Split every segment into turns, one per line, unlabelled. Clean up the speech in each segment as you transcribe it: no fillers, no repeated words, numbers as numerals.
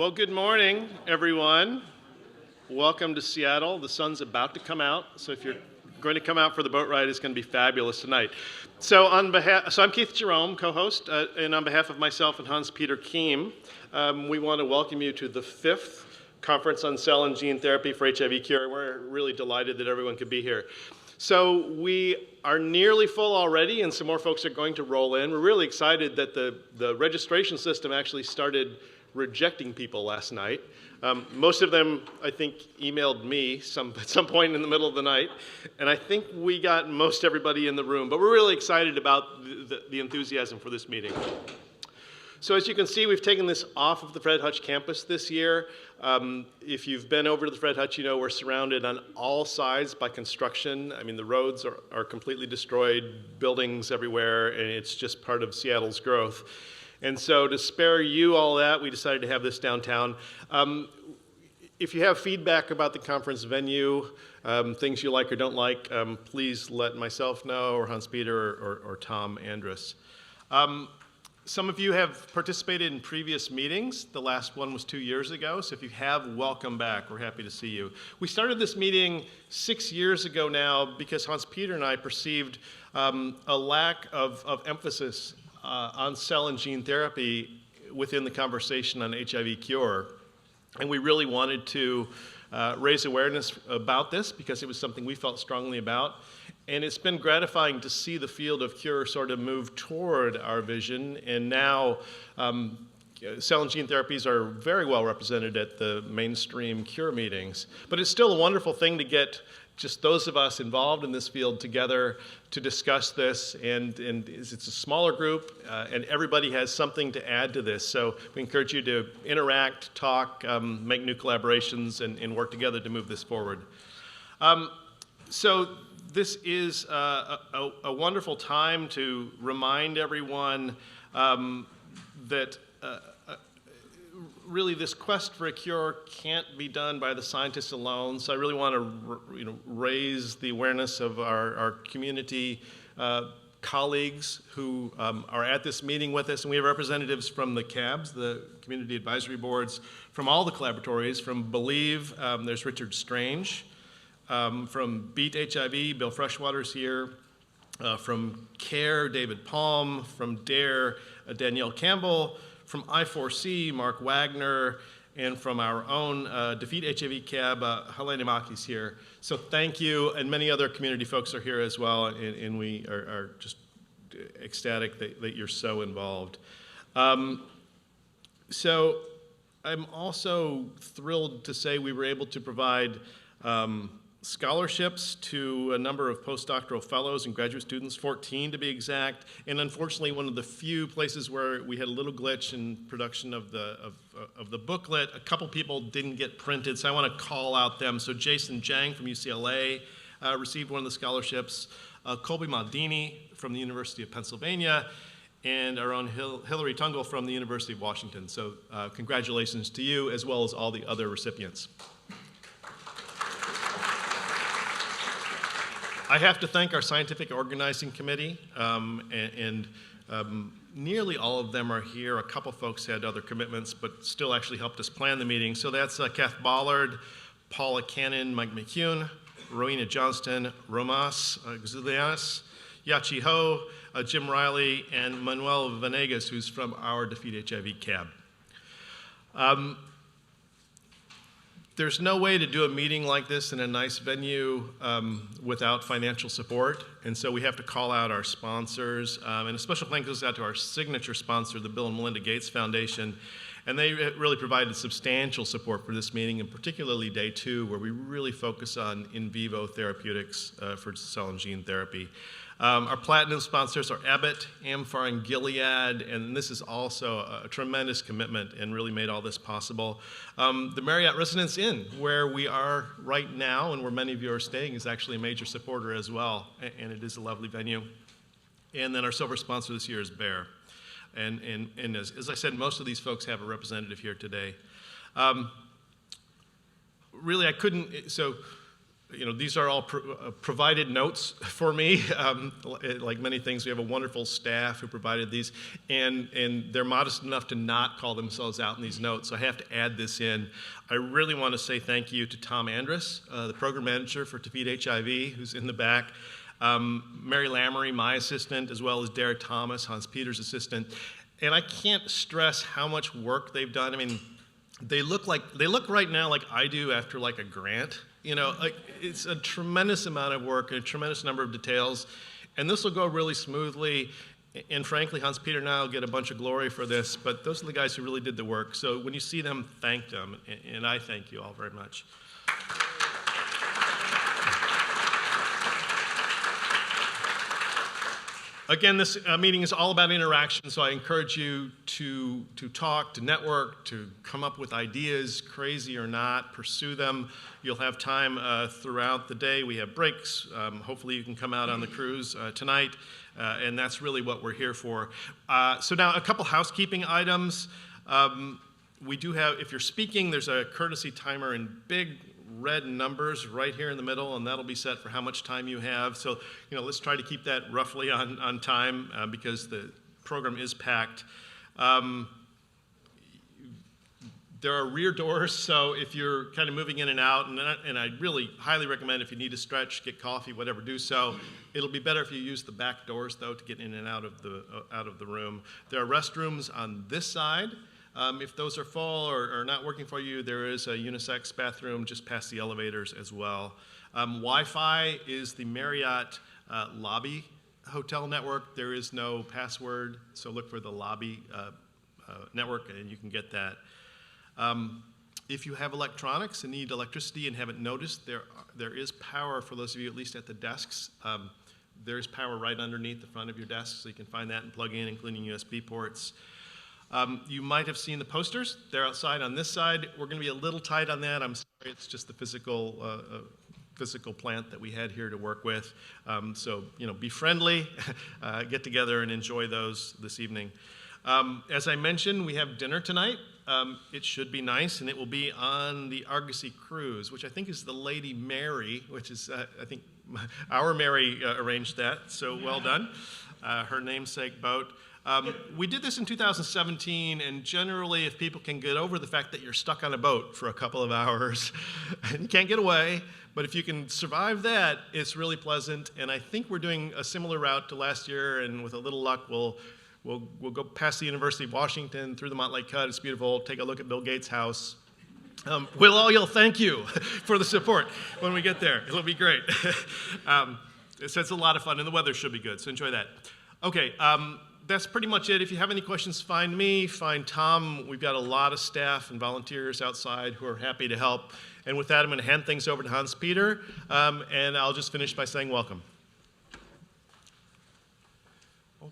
Well, good morning, everyone. Welcome to Seattle. The sun's about to come out, so if you're going to come out for the boat ride, it's going to be fabulous tonight. So I'm Keith Jerome, co-host, and on behalf of myself and Hans-Peter Kiem, we want to welcome you to the 5th Conference on Cell and Gene Therapy for HIV Cure. We're really delighted that everyone could be here. So we are nearly full already, and some more folks are going to roll in. We're really excited that the registration system actually started rejecting people last night. Most of them, I think, emailed me at some point in the middle of the night, and I think we got most everybody in the room, but we're really excited about the enthusiasm for this meeting. So as you can see, we've taken this off of the Fred Hutch campus this year. If you've been over to the Fred Hutch, you know we're surrounded on all sides by construction. I mean, the roads are completely destroyed, buildings everywhere, and it's just part of Seattle's growth. And so to spare you all that, we decided to have this downtown. If you have feedback about the conference venue, things you like or don't like, please let myself know, or Hans-Peter, or Tom Andrus. Some of you have participated in previous meetings. The last one was 2 years ago, so if you have, welcome back. We're happy to see you. We started this meeting 6 years ago now because Hans-Peter and I perceived a lack of emphasis on cell and gene therapy within the conversation on HIV cure. And we really wanted to raise awareness about this because it was something we felt strongly about. And it's been gratifying to see the field of cure sort of move toward our vision. And now cell and gene therapies are very well represented at the mainstream cure meetings. But it's still a wonderful thing to get just those of us involved in this field together to discuss this, and it's a smaller group, and everybody has something to add to this. So we encourage you to interact, talk, make new collaborations, and work together to move this forward. So this is a wonderful time to remind everyone that really this quest for a cure can't be done by the scientists alone. So I really want to raise the awareness of our community colleagues who are at this meeting with us. And we have representatives from the CABs, the Community Advisory Boards, from all the collaboratories. From Believe, there's Richard Strange. From Beat HIV, Bill Freshwater's here. From CARE, David Palm. From DARE, Danielle Campbell. From I4C, Mark Wagner, and from our own defeatHIV cab, Helena Maki's here. So thank you, and many other community folks are here as well, and we are just ecstatic that you're so involved. So I'm also thrilled to say we were able to provide scholarships to a number of postdoctoral fellows and graduate students, 14 to be exact, and unfortunately one of the few places where we had a little glitch in production of the booklet, a couple people didn't get printed, so I want to call out them. So Jason Jang from UCLA received one of the scholarships, Colby Maldini from the University of Pennsylvania, and our own Hillary Tungle from the University of Washington. So congratulations to you as well as all the other recipients. I have to thank our scientific organizing committee, and nearly all of them are here. A couple folks had other commitments, but still actually helped us plan the meeting. So that's Kath Bollard, Paula Cannon, Mike McCune, Rowena Johnston, Romas Xulianis, Yachi Ho, Jim Riley, and Manuel Venegas, who's from our defeatHIV cab. There's no way to do a meeting like this in a nice venue without financial support, and so we have to call out our sponsors. And a special thanks goes out to our signature sponsor, the Bill and Melinda Gates Foundation, and they really provided substantial support for this meeting, and particularly day 2, where we really focus on in vivo therapeutics for cell and gene therapy. Our platinum sponsors are Abbott, Amphar, and Gilead, and this is also a tremendous commitment and really made all this possible. The Marriott Residence Inn, where we are right now and where many of you are staying, is actually a major supporter as well, and it is a lovely venue. And then our silver sponsor this year is Bayer. And as I said, most of these folks have a representative here today. Really, I couldn't, so these are all provided notes for me. Like many things, we have a wonderful staff who provided these, and they're modest enough to not call themselves out in these notes, so I have to add this in. I really want to say thank you to Tom Andrus, the program manager for defeatHIV, who's in the back, Mary Lammery, my assistant, as well as Derek Thomas, Hans-Peter's assistant. And I can't stress how much work they've done. I mean, they look right now like I do after like a grant. Like it's a tremendous amount of work and a tremendous number of details, and this will go really smoothly. And frankly, Hans-Peter and I will get a bunch of glory for this, but those are the guys who really did the work. So when you see them, thank them, and I thank you all very much. Again, this meeting is all about interaction, so I encourage you to talk, to network, to come up with ideas, crazy or not, pursue them. You'll have time throughout the day. We have breaks. Hopefully you can come out on the cruise tonight, and that's really what we're here for. So now a couple housekeeping items. We do have, if you're speaking, there's a courtesy timer in big red numbers right here in the middle, and that'll be set for how much time you have. So, let's try to keep that roughly on time because the program is packed. There are rear doors, so if you're kind of moving in and out, and I really highly recommend if you need to stretch, get coffee, whatever, do so. It'll be better if you use the back doors, though, to get in and out of the room. There are restrooms on this side. If those are full or not working for you, there is a unisex bathroom just past the elevators as well. Wi-Fi is the Marriott lobby hotel network. There is no password, so look for the lobby network and you can get that. If you have electronics and need electricity and haven't noticed, there is power for those of you at least at the desks. There's power right underneath the front of your desk, so you can find that and plug in, including USB ports. You might have seen the posters. They're outside on this side. We're going to be a little tight on that. I'm sorry, it's just the physical plant that we had here to work with. So, be friendly, get together and enjoy those this evening. As I mentioned, we have dinner tonight. It should be nice, and it will be on the Argosy Cruise, which I think is the Lady Mary, which is, I think, our Mary arranged that, so well done. Her namesake boat. We did this in 2017, and generally, if people can get over the fact that you're stuck on a boat for a couple of hours and you can't get away, but if you can survive that, it's really pleasant. And I think we're doing a similar route to last year, and with a little luck, we'll go past the University of Washington, through the Montlake Cut. It's beautiful. Take a look at Bill Gates' house. We'll all yell thank you for the support when we get there. It'll be great. It's a lot of fun, and the weather should be good, so enjoy that. Okay. That's pretty much it. If you have any questions, find me, find Tom. We've got a lot of staff and volunteers outside who are happy to help. And with that, I'm going to hand things over to Hans-Peter, and I'll just finish by saying welcome.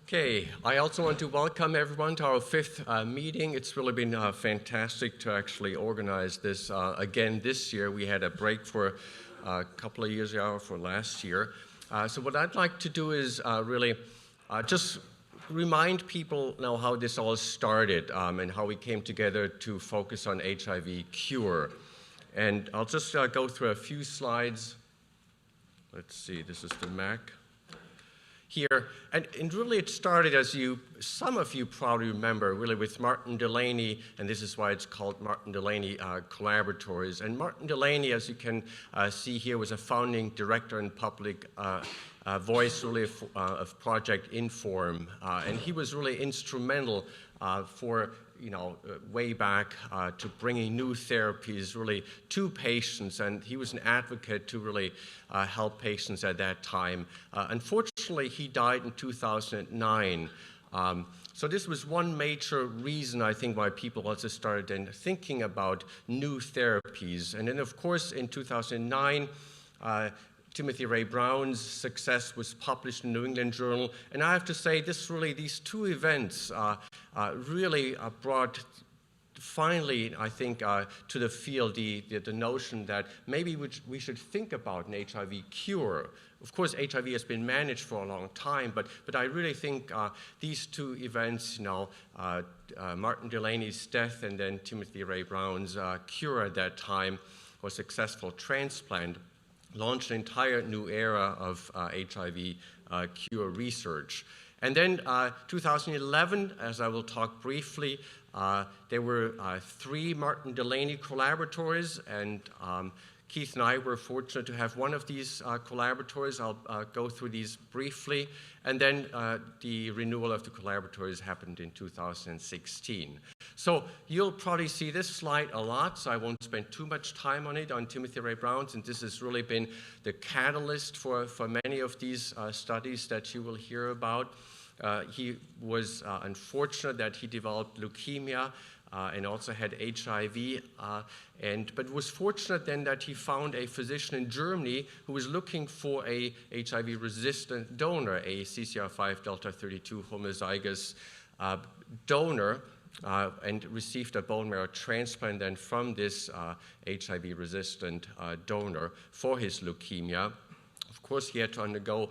Okay, I also want to welcome everyone to our fifth meeting. It's really been fantastic to actually organize this again this year. We had a break for a couple of years ago for last year. So what I'd like to do is really just remind people now how this all started and how we came together to focus on HIV cure. And I'll just go through a few slides. Let's see, this is the Mac here. And really it started, as some of you probably remember, really with Martin Delany, and this is why it's called Martin Delaney Collaboratories. And Martin Delany, as you can see here, was a founding director and public voice really of Project Inform, and he was really instrumental for way back to bringing new therapies really to patients, and he was an advocate to really help patients at that time. Unfortunately, he died in 2009. So this was one major reason, I think, why people also started then thinking about new therapies. And then, of course, in 2009, Timothy Ray Brown's success was published in New England Journal, and I have to say these two events really brought finally, I think, to the field the notion that maybe we should think about an HIV cure. Of course, HIV has been managed for a long time, but I really think these two events, Martin Delaney's death and then Timothy Ray Brown's cure at that time, or successful transplant, launched an entire new era of HIV cure research. And then 2011, as I will talk briefly, there were 3 Martin Delaney Collaboratories, and Keith and I were fortunate to have one of these collaboratories. I'll go through these briefly. And then the renewal of the collaboratories happened in 2016. So you'll probably see this slide a lot, so I won't spend too much time on it, on Timothy Ray Brown's, and this has really been the catalyst for many of these studies that you will hear about. He was unfortunate that he developed leukemia and also had HIV, but was fortunate then that he found a physician in Germany who was looking for a HIV-resistant donor, a CCR5 delta 32 homozygous donor, and received a bone marrow transplant then from this HIV-resistant donor for his leukemia. Of course, he had to undergo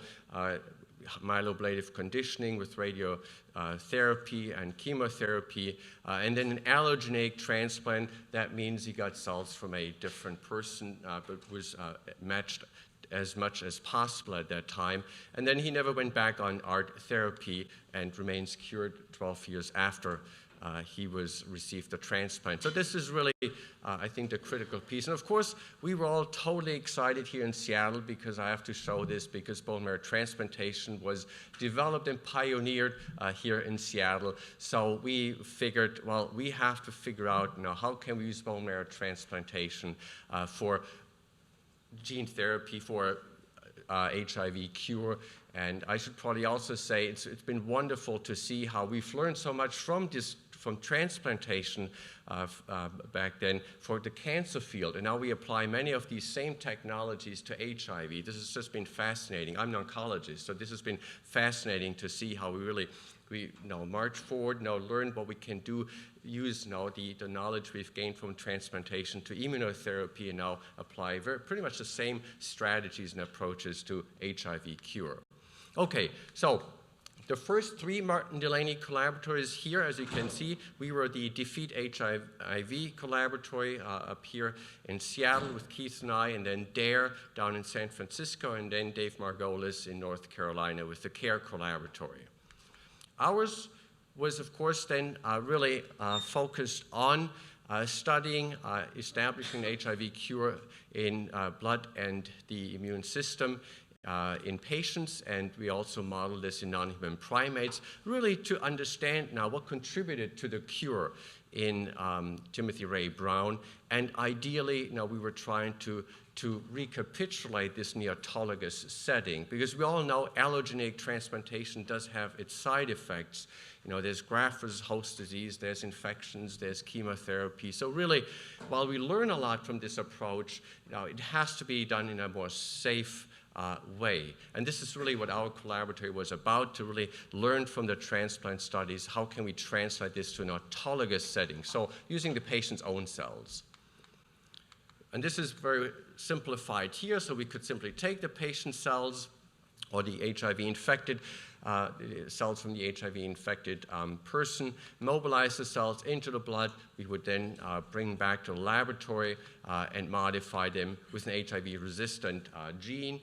myeloablative conditioning with radiotherapy and chemotherapy, and then an allogeneic transplant. That means he got cells from a different person, but was matched as much as possible at that time. And then he never went back on ART therapy and remains cured 12 years after he received the transplant. So this is really, I think, the critical piece. And of course, we were all totally excited here in Seattle, because I have to show this, because bone marrow transplantation was developed and pioneered here in Seattle. So we figured, well, we have to figure out, how can we use bone marrow transplantation for gene therapy for HIV cure. And I should probably also say it's been wonderful to see how we've learned so much from transplantation back then for the cancer field. And now we apply many of these same technologies to HIV. This has just been fascinating. I'm an oncologist, so this has been fascinating to see how we march forward, learn what we can do, use the knowledge we've gained from transplantation to immunotherapy, and now apply pretty much the same strategies and approaches to HIV cure. Okay, so the first 3 Martin Delaney Collaboratories here, as you can see, we were the defeatHIV Collaboratory up here in Seattle with Keith and I, and then DARE down in San Francisco, and then Dave Margolis in North Carolina with the CARE Collaboratory. Ours was, of course, then really focused on studying, establishing HIV cure in blood and the immune system in patients, and we also modeled this in non-human primates, really to understand now what contributed to the cure in Timothy Ray Brown. And ideally, we were trying to recapitulate this in the autologous setting, because we all know allogeneic transplantation does have its side effects. There's graft-versus-host disease, there's infections, there's chemotherapy. So really, while we learn a lot from this approach, it has to be done in a more safe way. And this is really what our collaboratory was about, to really learn from the transplant studies, how can we translate this to an autologous setting, so using the patient's own cells. And this is very simplified here, so we could simply take the patient's cells or the HIV-infected cells from the HIV-infected person, mobilize the cells into the blood. We would then bring back to the laboratory and modify them with an HIV-resistant gene,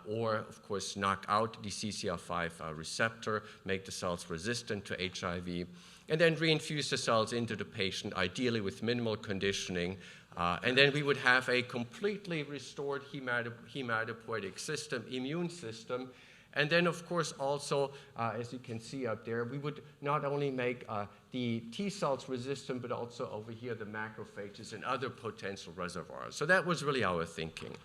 or, of course, knock out the CCR5 receptor, make the cells resistant to HIV, and then reinfuse the cells into the patient, ideally with minimal conditioning. And then we would have a completely restored hematopoietic system, immune system. And then, of course, also, as you can see up there, we would not only make the T cells resistant, but also over here the macrophages and other potential reservoirs. So that was really our thinking.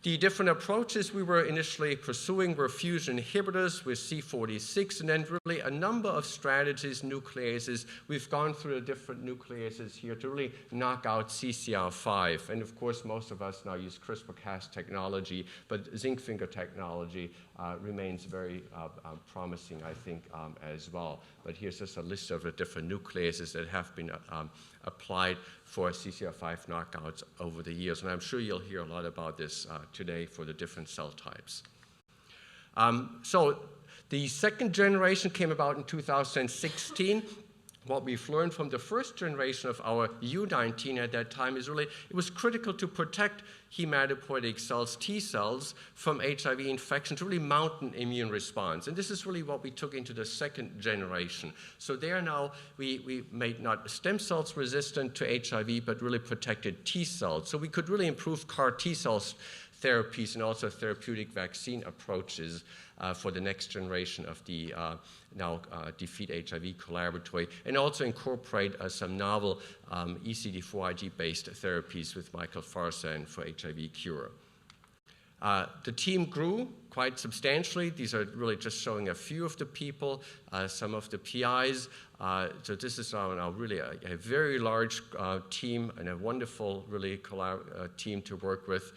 The different approaches we were initially pursuing were fusion inhibitors with C46, and then really a number of strategies, nucleases. We've gone through the different nucleases here to really knock out CCR5. And of course, most of us now use CRISPR-Cas technology, but zinc finger technology remains very promising, I think, as well. But here's just a list of the different nucleases that have been applied for CCR5 knockouts over the years. And I'm sure you'll hear a lot about this today for the different cell types. So the second generation came about in 2016. what we've learned from the first generation of our U19 at that time is really, it was critical to protect hematopoietic cells, T cells, from HIV infection to really mount an immune response. And this is really what we took into the second generation. So there now, we made not stem cells resistant to HIV, but really protected T cells. So we could really improve CAR T cells therapies and also therapeutic vaccine approaches for the next generation of the now defeatHIV Collaboratory, and also incorporate some novel ECD4IG-based therapies with Michael Farsan for HIV Cure. The team grew quite substantially. These are really just showing a few of the people, some of the PIs. So this is now really a very large team and a wonderful really team to work with.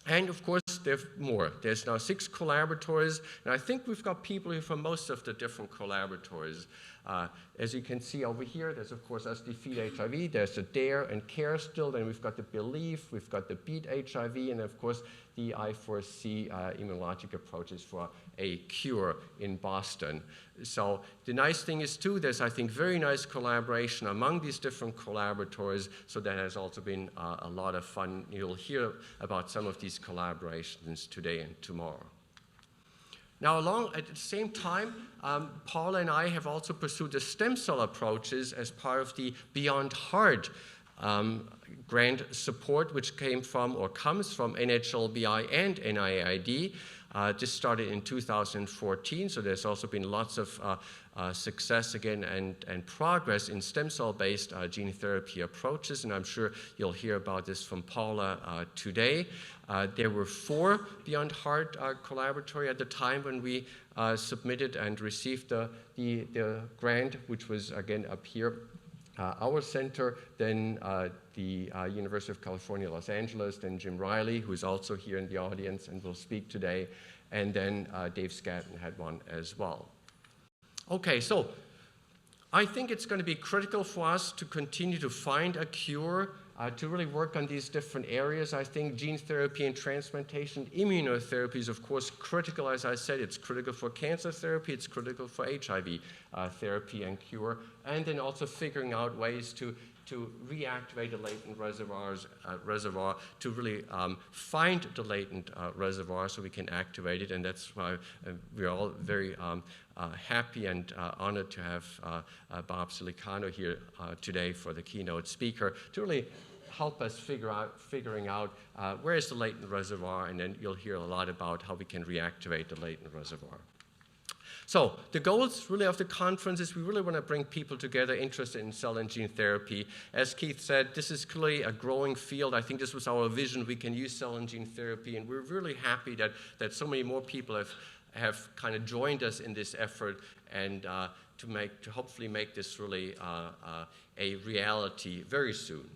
And of course, there's more. There's now 6 collaborators, and I think we've got people here from most of the different collaborators. As you can see over here, there's of course us defeatHIV, there's the DARE and CARE still, then we've got the BELIEVE, we've got the BEAT HIV, and of course the I4C immunologic approaches for a cure in Boston. So the nice thing is too, there's I think very nice collaboration among these different collaborators, so that has also been a lot of fun. You'll hear about some of these collaborations today and tomorrow. Now, at the same time, Paula and I have also pursued the stem cell approaches as part of the Beyond Hard grant support, which came from or comes from NHLBI and NIAID. This started in 2014, so there's also been lots of success again and progress in stem cell-based gene therapy approaches, and I'm sure you'll hear about this from Paula today. There were 4 Beyond Hard Collaboratory at the time when we submitted and received the grant, which was again up here. Our center, then the University of California, Los Angeles, then Jim Riley, who's also here in the audience and will speak today, and then Dave Scatton had one as well. Okay, so I think it's going to be critical for us to continue to find a cure, to really work on these different areas. I think gene therapy and transplantation, immunotherapy is of course critical. As I said, it's critical for cancer therapy, it's critical for HIV therapy and cure, and then also figuring out ways to reactivate the latent reservoir, to really find the latent reservoir so we can activate it, and that's why we're all very happy and honored to have Bob Silicano here today for the keynote speaker to really help us figuring out where is the latent reservoir, and then you'll hear a lot about how we can reactivate the latent reservoir. So the goals really of the conference is we really want to bring people together interested in cell and gene therapy. As Keith said, this is clearly a growing field. I think this was our vision. We can use cell and gene therapy, and we're really happy that so many more people have kind of joined us in this effort, and to hopefully make this really a reality very soon.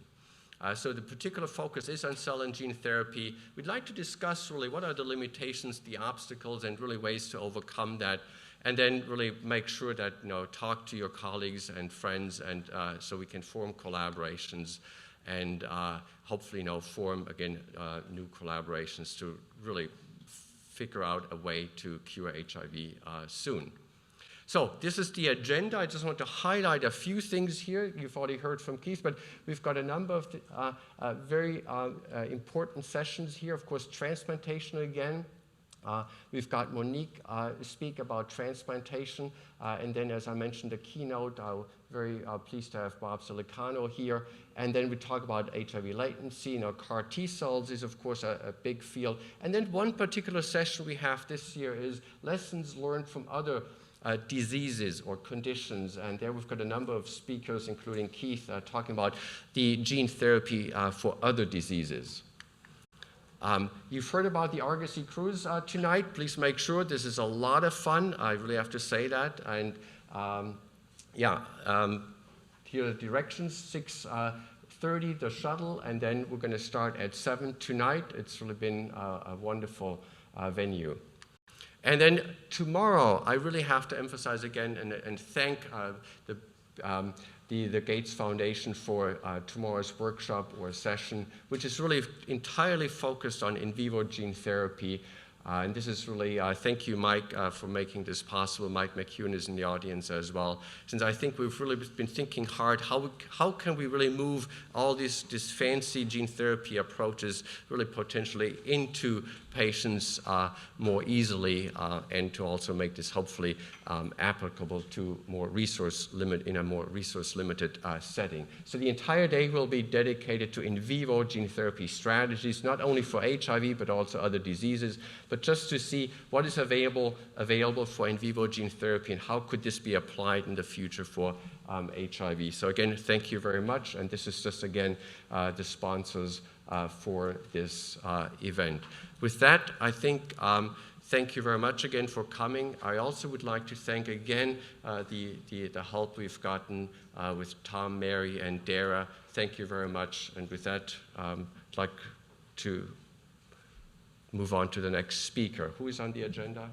So the particular focus is on cell and gene therapy. We'd like to discuss really what are the limitations, the obstacles, and really ways to overcome that, and then really make sure that, talk to your colleagues and friends, and so we can form collaborations and hopefully, form, again, new collaborations to really figure out a way to cure HIV soon. So this is the agenda. I just want to highlight a few things here. You've already heard from Keith, but we've got a number of very important sessions here. Of course, transplantation again. We've got Monique speak about transplantation, and then, as I mentioned, the keynote, very pleased to have Bob Silicano here. And then we talk about HIV latency. CAR T cells is, of course, a big field. And then one particular session we have this year is lessons learned from other diseases or conditions, and there we've got a number of speakers, including Keith, talking about the gene therapy for other diseases. You've heard about the Argosy Cruise tonight. Please make sure this is a lot of fun. I really have to say that. And here are the directions: 6:30 the shuttle, and then we're going to start at 7 tonight. It's really been a wonderful venue. And then tomorrow, I really have to emphasize again and thank the Gates Foundation for tomorrow's workshop or session, which is really entirely focused on in vivo gene therapy. And this is really, thank you, Mike, for making this possible. Mike McEwen is in the audience as well. Since I think we've really been thinking hard, how can we really move all these fancy gene therapy approaches really potentially into patients more easily, and to also make this hopefully applicable to more in a more resource-limited setting. So the entire day will be dedicated to in vivo gene therapy strategies, not only for HIV, but also other diseases, but just to see what is available for in vivo gene therapy and how could this be applied in the future for HIV. So again, thank you very much. And this is just, again, the sponsors for this event. With that, I think, thank you very much again for coming. I also would like to thank again the help we've gotten with Tom, Mary, and Dara. Thank you very much. And with that, I'd like to move on to the next speaker. Who is on the agenda?